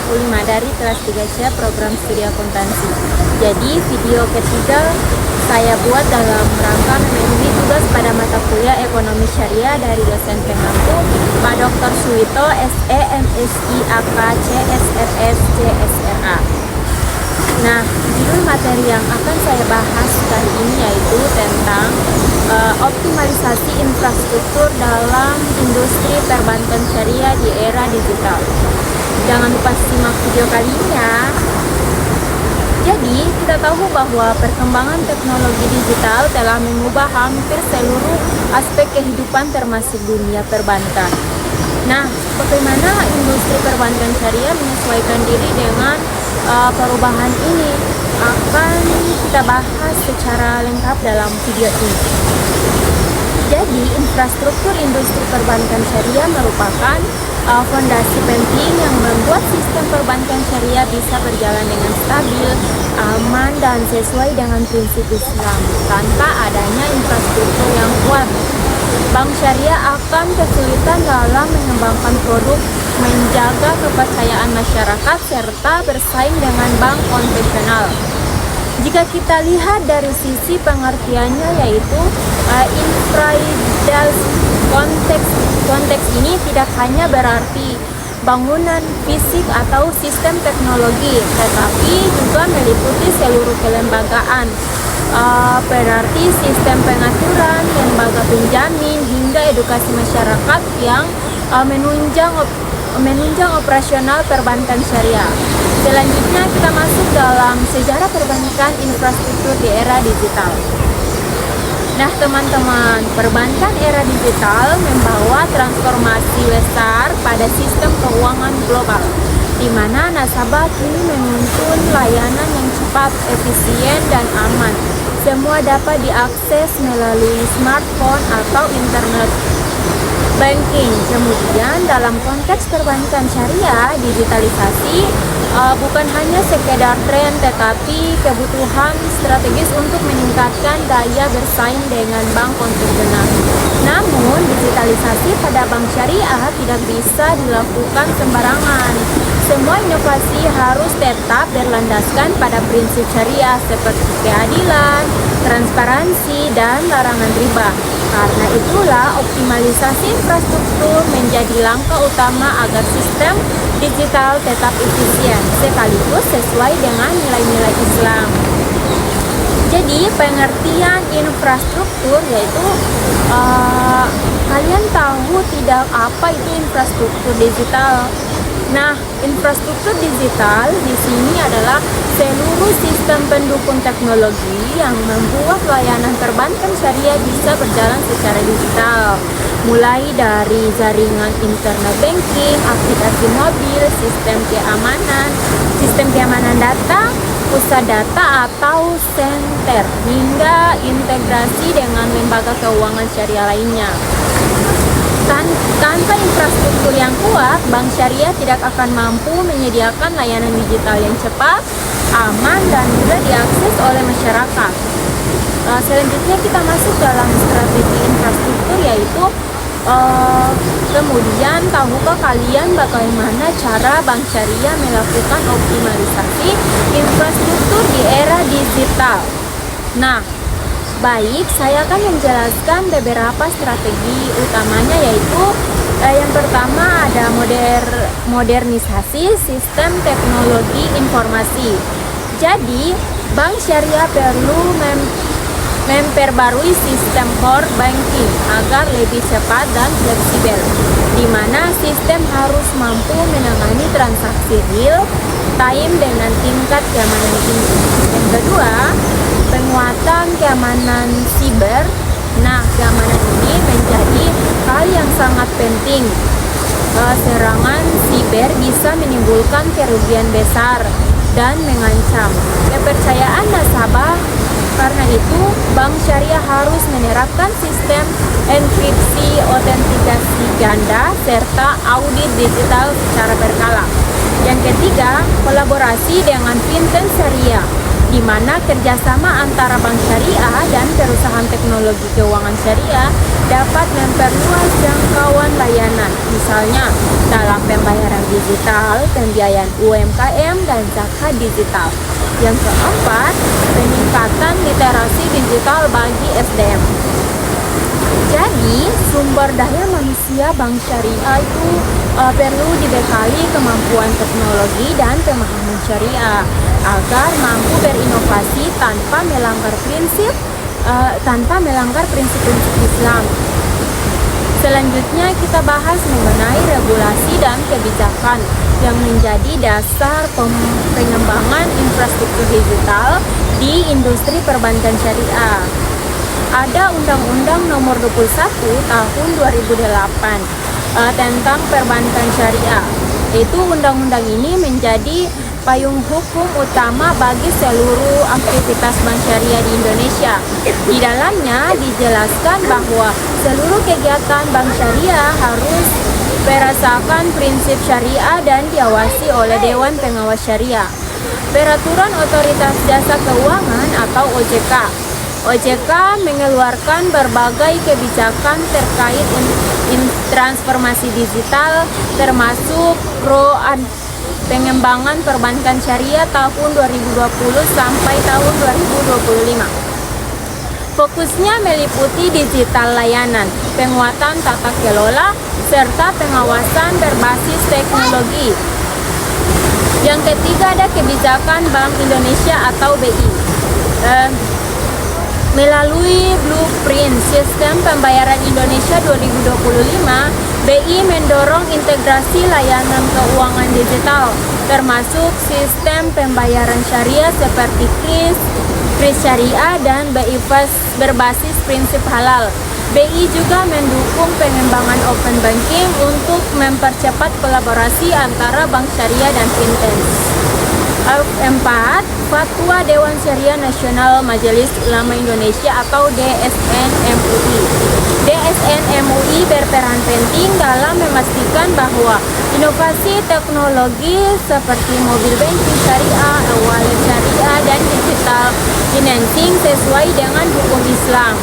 85 dari kelas 3C program studi akuntansi. Jadi video ketiga saya buat dalam rangka memenuhi tugas pada mata kuliah ekonomi syariah dari dosen pengampu Pak Dr. Suwito SE MSI AK CSRS CSRA. Nah, judul materi yang akan saya bahas kali ini yaitu tentang optimalisasi infrastruktur dalam industri perbankan syariah di era digital. Jangan lupa simak video kali ini ya. Jadi, kita tahu bahwa perkembangan teknologi digital telah mengubah hampir seluruh aspek kehidupan termasuk dunia perbankan. Nah, bagaimana industri perbankan syariah menyesuaikan diri dengan perubahan ini akan kita bahas secara lengkap dalam video ini. Jadi, infrastruktur industri perbankan syariah merupakan fondasi penting yang membuat sistem perbankan syariah bisa berjalan dengan stabil, aman, dan sesuai dengan prinsip Islam. Tanpa adanya infrastruktur yang kuat, bank syariah akan kesulitan dalam mengembangkan produk, menjaga kepercayaan masyarakat, serta bersaing dengan bank konvensional. Jika kita lihat dari sisi pengertiannya yaitu infrastruktur konteks ini tidak hanya berarti bangunan fisik atau sistem teknologi, tetapi juga meliputi seluruh kelembagaan, berarti sistem pengaturan, lembaga penjamin, hingga edukasi masyarakat yang menunjang operasional perbankan syariah. Selanjutnya kita masuk dalam sejarah perbankan infrastruktur di era digital. Nah teman-teman, perbankan era digital membawa transformasi besar pada sistem keuangan global, di mana nasabah kini menuntut layanan yang cepat, efisien, dan aman. Semua dapat diakses melalui smartphone atau internet banking. Kemudian dalam konteks perbankan syariah, digitalisasi bukan hanya sekedar tren, tetapi kebutuhan strategis untuk meningkatkan daya bersaing dengan bank konvensional. Namun, digitalisasi pada bank syariah tidak bisa dilakukan sembarangan. Semua inovasi harus tetap berlandaskan pada prinsip syariah seperti keadilan, transparansi, dan larangan riba. Karena itulah optimalisasi infrastruktur menjadi langkah utama agar sistem digital tetap efisien sekaligus sesuai dengan nilai-nilai Islam. Jadi pengertian infrastruktur yaitu kalian tahu tidak apa itu infrastruktur digital? Nah, infrastruktur digital di sini adalah seluruh sistem pendukung teknologi yang membuat layanan perbankan syariah bisa berjalan secara digital. Mulai dari jaringan internet banking, aplikasi mobil, sistem keamanan data, pusat data atau center, hingga integrasi dengan lembaga keuangan syariah lainnya. Tanpa infrastruktur yang kuat, bank syariah tidak akan mampu menyediakan layanan digital yang cepat, aman, dan mudah diakses oleh masyarakat. Selanjutnya kita masuk dalam strategi infrastruktur yaitu kemudian tahukah kalian bagaimana cara bank syariah melakukan optimalisasi infrastruktur di era digital? Nah, baik, saya akan menjelaskan beberapa strategi utamanya yaitu yang pertama ada modernisasi sistem teknologi informasi. Jadi, bank syariah perlu memperbarui sistem core banking agar lebih cepat dan fleksibel, di mana sistem harus mampu menangani transaksi real time dengan tingkat keamanan tinggi. Yang kedua, penguatan keamanan siber. Nah, keamanan ini menjadi hal yang sangat penting. Serangan siber bisa menimbulkan kerugian besar dan mengancam kepercayaan nasabah. Karena itu, bank syariah harus menerapkan sistem enkripsi, autentikasi ganda, serta audit digital secara berkala. Yang ketiga, kolaborasi dengan fintech syariah, di mana kerjasama antara bank syariah dan perusahaan teknologi keuangan syariah dapat memperluas jangkauan layanan. misalnya dalam pembayaran digital, pembiayaan UMKM, dan zakat digital. Yang keempat, peningkatan literasi digital bagi SDM. Jadi, sumber daya manusia bank syariah itu perlu dibekali kemampuan teknologi dan pemahaman syariah agar mampu berinovasi tanpa melanggar prinsip-prinsip Islam. Selanjutnya kita bahas mengenai regulasi dan kebijakan yang menjadi dasar pengembangan infrastruktur digital di industri perbankan syariah. Ada Undang-Undang Nomor 21 Tahun 2008 tentang perbankan syariah. Itu undang-undang ini menjadi payung hukum utama bagi seluruh aktivitas bank syariah di Indonesia. Di dalamnya dijelaskan bahwa seluruh kegiatan bank syariah harus berdasarkan prinsip syariah dan diawasi oleh Dewan Pengawas Syariah. Peraturan Otoritas Jasa Keuangan atau OJK. OJK mengeluarkan berbagai kebijakan terkait transformasi digital, termasuk pengembangan perbankan syariah tahun 2020 sampai tahun 2025. Fokusnya meliputi digital layanan, penguatan tata kelola, serta pengawasan berbasis teknologi. Yang ketiga ada kebijakan Bank Indonesia atau BI. Melalui Blueprint Sistem Pembayaran Indonesia 2025, BI mendorong integrasi layanan keuangan digital, termasuk sistem pembayaran syariah seperti KRIS Syariah dan BI Fast berbasis prinsip halal. BI juga mendukung pengembangan open banking untuk mempercepat kolaborasi antara bank syariah dan fintech. 4. Fatwa Dewan Syariah Nasional Majelis Ulama Indonesia atau DSN MUI. DSN MUI berperan penting dalam memastikan bahwa inovasi teknologi seperti mobil banking syariah, wallet syariah, dan digital financing sesuai dengan hukum Islam.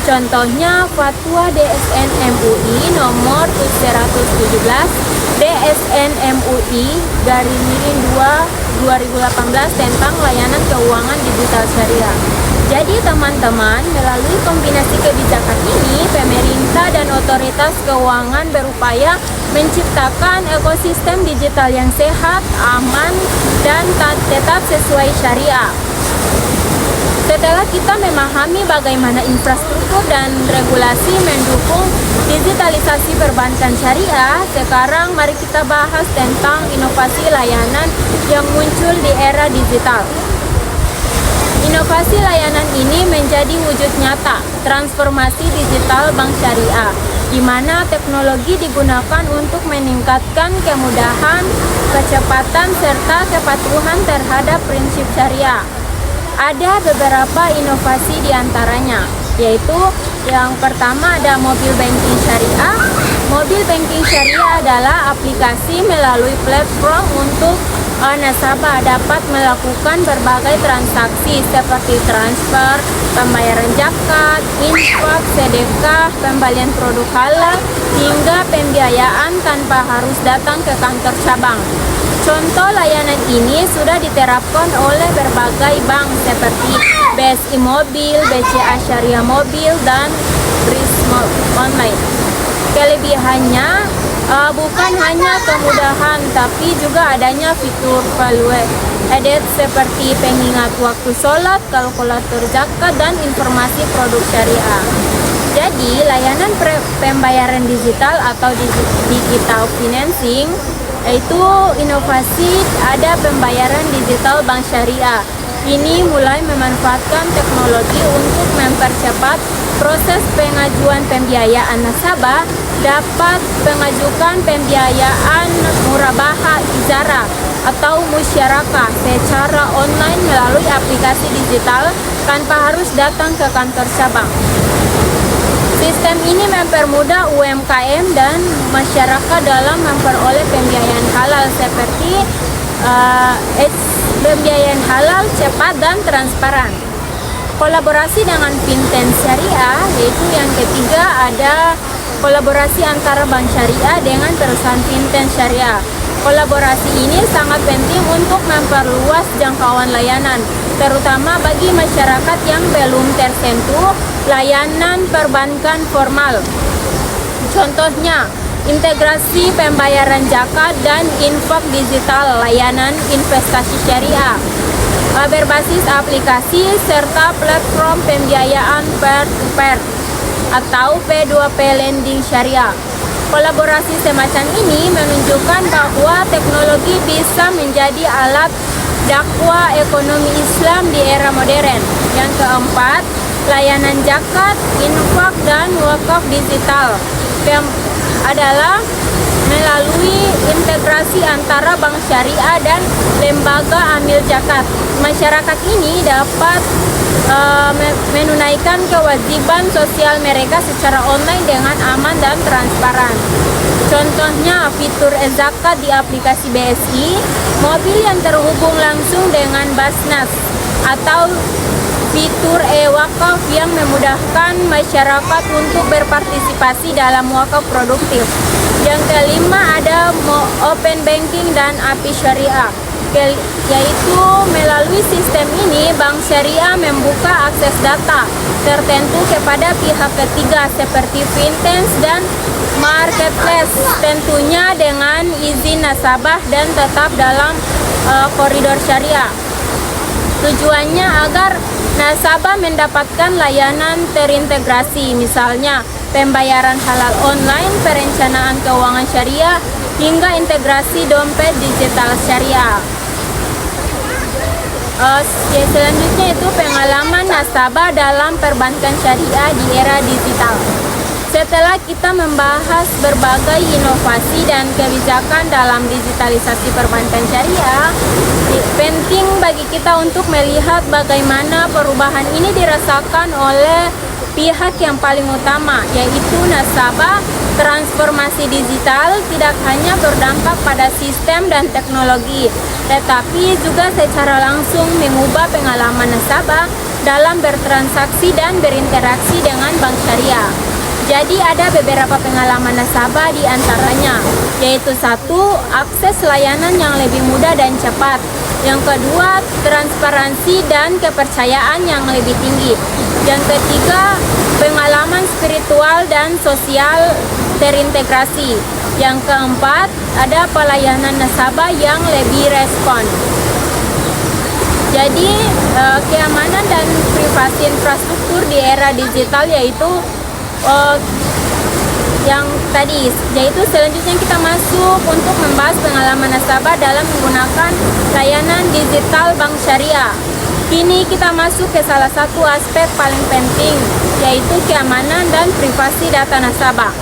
Contohnya Fatwa DSN MUI nomor 717 DSN MUI _2 2018 tentang layanan keuangan digital syariah. Jadi teman-teman, melalui kombinasi kebijakan ini, pemerintah dan otoritas keuangan berupaya menciptakan ekosistem digital yang sehat, aman, dan tetap sesuai syariah. Setelah kita memahami bagaimana infrastruktur dan regulasi mendukung digitalisasi perbankan syariah, sekarang mari kita bahas tentang inovasi layanan yang muncul di era digital. Inovasi layanan ini menjadi wujud nyata transformasi digital bank syariah, di mana teknologi digunakan untuk meningkatkan kemudahan, kecepatan, serta kepatuhan terhadap prinsip syariah. Ada beberapa inovasi diantaranya, yaitu yang pertama ada mobil banking syariah. Mobil banking syariah adalah aplikasi melalui platform untuk nasabah dapat melakukan berbagai transaksi seperti transfer, pembayaran zakat, infak, sedekah, pembelian produk halal, hingga pembiayaan tanpa harus datang ke kantor cabang. Contoh layanan ini sudah diterapkan oleh berbagai bank seperti BSI Mobil, BCA Syariah Mobil, dan BRIS Online. Kelebihannya bukan hanya kemudahan, tapi juga adanya fitur value added seperti pengingat waktu sholat, kalkulator zakat, dan informasi produk syariah. Jadi, layanan pembayaran digital atau digital financing yaitu inovasi ada pembayaran digital bank syariah. Ini mulai memanfaatkan teknologi untuk mempercepat proses pengajuan pembiayaan nasabah, dapat mengajukan pembiayaan murabaha ijarah atau musyarakah secara online melalui aplikasi digital tanpa harus datang ke kantor cabang. Sistem ini mempermudah UMKM dan masyarakat dalam memperoleh pembiayaan halal seperti pembiayaan halal cepat dan transparan. Kolaborasi dengan fintech syariah, yaitu yang ketiga ada kolaborasi antara bank syariah dengan perusahaan fintech syariah. Kolaborasi ini sangat penting untuk memperluas jangkauan layanan, terutama bagi masyarakat yang belum tersentuh layanan perbankan formal. Contohnya, integrasi pembayaran zakat dan infak digital, layanan investasi syariah berbasis aplikasi, serta platform pembiayaan peer-to-peer atau P2P lending syariah. Kolaborasi semacam ini menunjukkan bahwa teknologi bisa menjadi alat dakwah ekonomi Islam di era modern. Yang keempat, layanan zakat, infak, dan wakaf digital adalah melalui integrasi antara bank syariah dan lembaga amil zakat. Masyarakat ini dapat menunaikan kewajiban sosial mereka secara online dengan aman dan transparan. Contohnya fitur e-zakat di aplikasi BSI, mobil yang terhubung langsung dengan Basnas, atau fitur e-wakaf yang memudahkan masyarakat untuk berpartisipasi dalam wakaf produktif. Yang kelima, ada open banking dan API syariah, yaitu melalui sistem ini bank syariah membuka akses data tertentu kepada pihak ketiga seperti fintech dan marketplace, tentunya dengan izin nasabah dan tetap dalam koridor syariah. Tujuannya agar nasabah mendapatkan layanan terintegrasi, misalnya pembayaran halal online, perencanaan keuangan syariah, hingga integrasi dompet digital syariah. Selanjutnya itu pengalaman nasabah dalam perbankan syariah di era digital. Setelah kita membahas berbagai inovasi dan kebijakan dalam digitalisasi perbankan syariah, penting bagi kita untuk melihat bagaimana perubahan ini dirasakan oleh pihak yang paling utama, yaitu nasabah. Transformasi digital tidak hanya berdampak pada sistem dan teknologi, tetapi juga secara langsung mengubah pengalaman nasabah dalam bertransaksi dan berinteraksi dengan bank syariah. Jadi ada beberapa pengalaman nasabah di antaranya, yaitu satu, akses layanan yang lebih mudah dan cepat. Yang kedua, transparansi dan kepercayaan yang lebih tinggi. Yang ketiga, pengalaman spiritual dan sosial terintegrasi. Yang keempat, ada pelayanan nasabah yang lebih respon. Jadi, keamanan dan privasi infrastruktur di era digital yaitu yang tadi, yaitu selanjutnya kita masuk untuk membahas pengalaman nasabah dalam menggunakan layanan digital bank syariah. Kini kita masuk ke salah satu aspek paling penting, yaitu keamanan dan privasi data nasabah.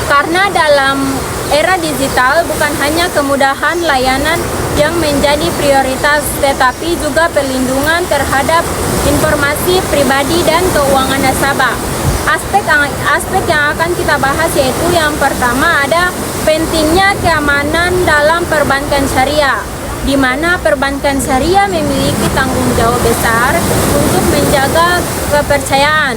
Karena dalam era digital bukan hanya kemudahan layanan yang menjadi prioritas, tetapi juga perlindungan terhadap informasi pribadi dan keuangan nasabah. Aspek yang akan kita bahas yaitu yang pertama, ada pentingnya keamanan dalam perbankan syariah, di mana perbankan syariah memiliki tanggung jawab besar untuk menjaga kepercayaan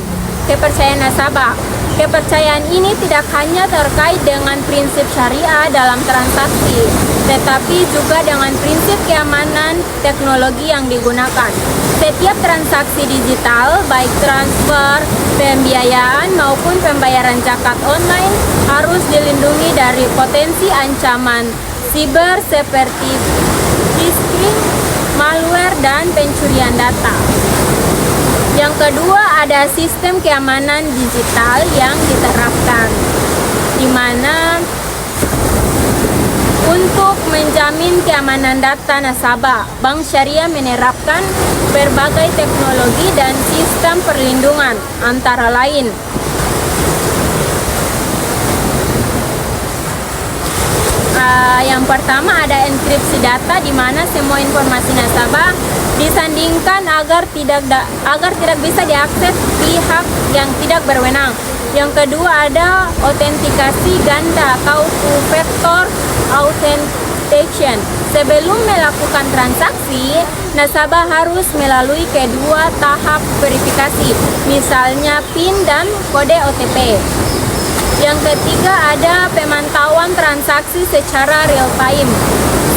nasabah. Kepercayaan ini tidak hanya terkait dengan prinsip syariah dalam transaksi, tetapi juga dengan prinsip keamanan teknologi yang digunakan. Setiap transaksi digital, baik transfer, pembiayaan maupun pembayaran zakat online, harus dilindungi dari potensi ancaman siber seperti phishing, malware, dan pencurian data. Yang kedua, ada sistem keamanan digital yang diterapkan, di mana untuk menjamin keamanan data nasabah, bank syariah menerapkan berbagai teknologi dan sistem perlindungan, antara lain yang pertama ada enkripsi data, di mana semua informasi nasabah disandingkan agar tidak bisa diakses pihak yang tidak berwenang. Yang kedua ada autentikasi ganda atau two-factor authentication. Sebelum melakukan transaksi, nasabah harus melalui kedua tahap verifikasi, misalnya PIN dan kode OTP. Yang ketiga ada pemantauan transaksi secara real time.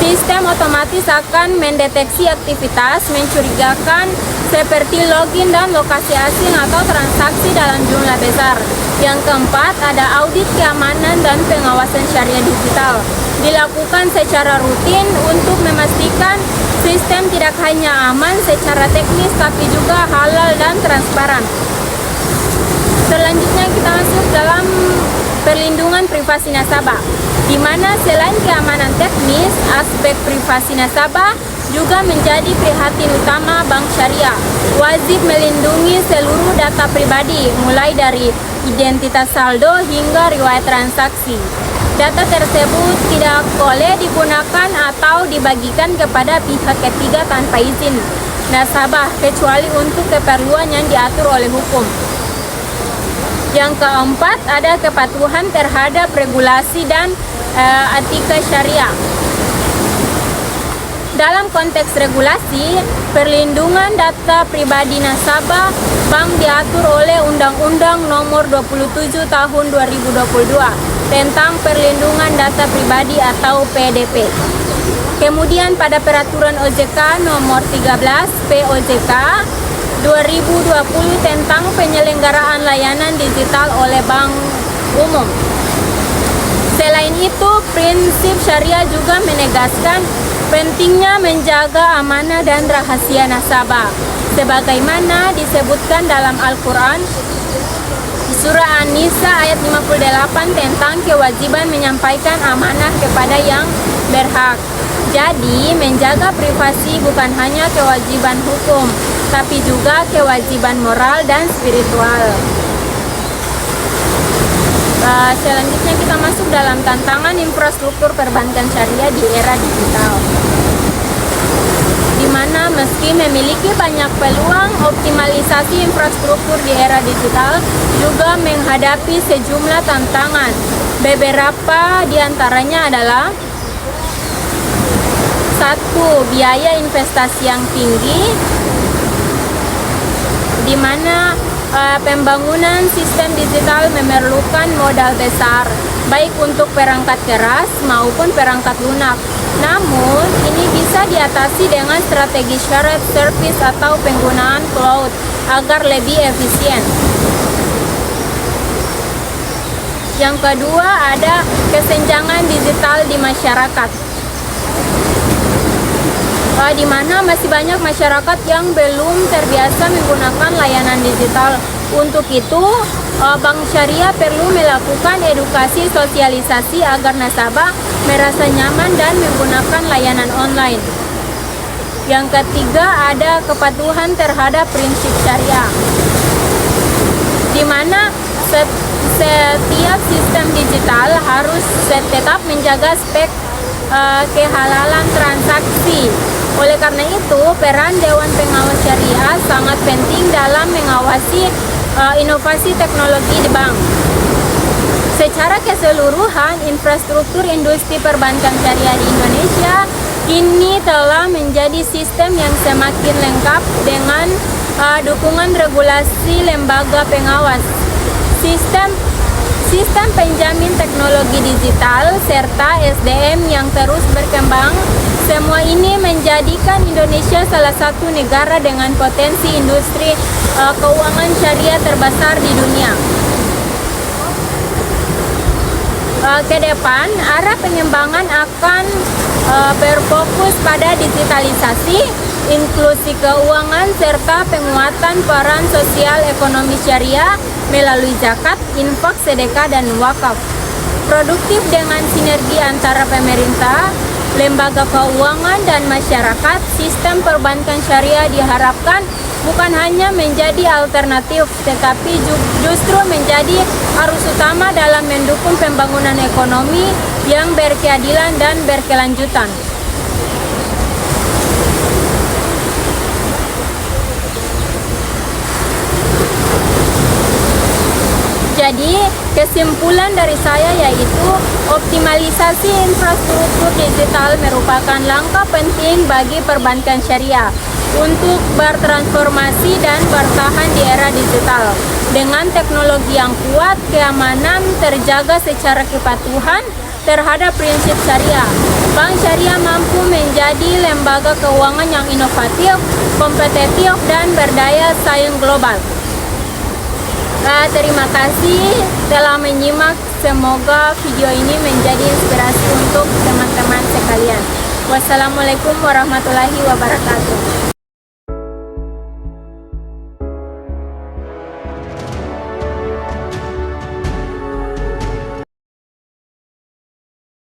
Sistem otomatis akan mendeteksi aktivitas mencurigakan seperti login dan lokasi asing atau transaksi dalam jumlah besar. Yang keempat ada audit keamanan dan pengawasan syariah digital. Dilakukan secara rutin untuk memastikan sistem tidak hanya aman secara teknis tapi juga halal dan transparan. Selanjutnya kita masuk dalam perlindungan privasi nasabah, di mana selain keamanan teknis, aspek privasi nasabah juga menjadi prihatin utama bank syariah. Wajib melindungi seluruh data pribadi, mulai dari identitas saldo hingga riwayat transaksi. Data tersebut tidak boleh digunakan atau dibagikan kepada pihak ketiga tanpa izin nasabah, kecuali untuk keperluan yang diatur oleh hukum. Yang keempat ada kepatuhan terhadap regulasi dan etika syariah. Dalam konteks regulasi, perlindungan data pribadi nasabah, bank diatur oleh Undang-Undang Nomor 27 Tahun 2022 tentang Perlindungan Data Pribadi atau PDP. Kemudian pada Peraturan OJK Nomor 13 POJK 2020 tentang penyelenggaraan layanan digital oleh bank umum. Selain itu, prinsip syariah juga menegaskan pentingnya menjaga amanah dan rahasia nasabah, sebagaimana disebutkan dalam Al-Quran Surah An-Nisa ayat 58 tentang kewajiban menyampaikan amanah kepada yang berhak. Jadi, menjaga privasi bukan hanya kewajiban hukum, tapi juga kewajiban moral dan spiritual. Selanjutnya kita masuk dalam tantangan infrastruktur perbankan syariah di era digital, di mana meski memiliki banyak peluang, optimalisasi infrastruktur di era digital juga menghadapi sejumlah tantangan. Beberapa di antaranya adalah: 1. Biaya investasi yang tinggi, di mana pembangunan sistem digital memerlukan modal besar, baik untuk perangkat keras maupun perangkat lunak. Namun, ini bisa diatasi dengan strategi shared service atau penggunaan cloud agar lebih efisien. Yang kedua, ada kesenjangan digital di masyarakat, di mana masih banyak masyarakat yang belum terbiasa menggunakan layanan digital. Untuk itu, bank syariah perlu melakukan edukasi sosialisasi agar nasabah merasa nyaman dan menggunakan layanan online. Yang ketiga, ada kepatuhan terhadap prinsip syariah, di mana setiap sistem digital harus tetap menjaga aspek kehalalan transaksi. Oleh karena itu, peran Dewan Pengawas Syariah sangat penting dalam mengawasi inovasi teknologi di bank. Secara keseluruhan, infrastruktur industri perbankan syariah di Indonesia ini telah menjadi sistem yang semakin lengkap dengan dukungan regulasi lembaga pengawas, sistem penjamin teknologi digital, serta SDM yang terus berkembang. Semua ini menjadikan Indonesia salah satu negara dengan potensi industri keuangan syariah terbesar di dunia. Ke depan, arah pengembangan akan berfokus pada digitalisasi, inklusi keuangan, serta penguatan peran sosial ekonomi syariah melalui zakat, infak, sedekah, dan wakaf. Produktif dengan sinergi antara pemerintah, lembaga keuangan, dan masyarakat, sistem perbankan syariah diharapkan bukan hanya menjadi alternatif, tetapi justru menjadi arus utama dalam mendukung pembangunan ekonomi yang berkeadilan dan berkelanjutan. Jadi, kesimpulan dari saya yaitu optimalisasi infrastruktur digital merupakan langkah penting bagi perbankan syariah untuk bertransformasi dan bertahan di era digital. Dengan teknologi yang kuat, keamanan terjaga secara kepatuhan terhadap prinsip syariah. Bank Syariah mampu menjadi lembaga keuangan yang inovatif, kompetitif, dan berdaya saing global. Terima kasih telah menyimak. Semoga video ini menjadi inspirasi untuk teman-teman sekalian. Wassalamualaikum warahmatullahi wabarakatuh.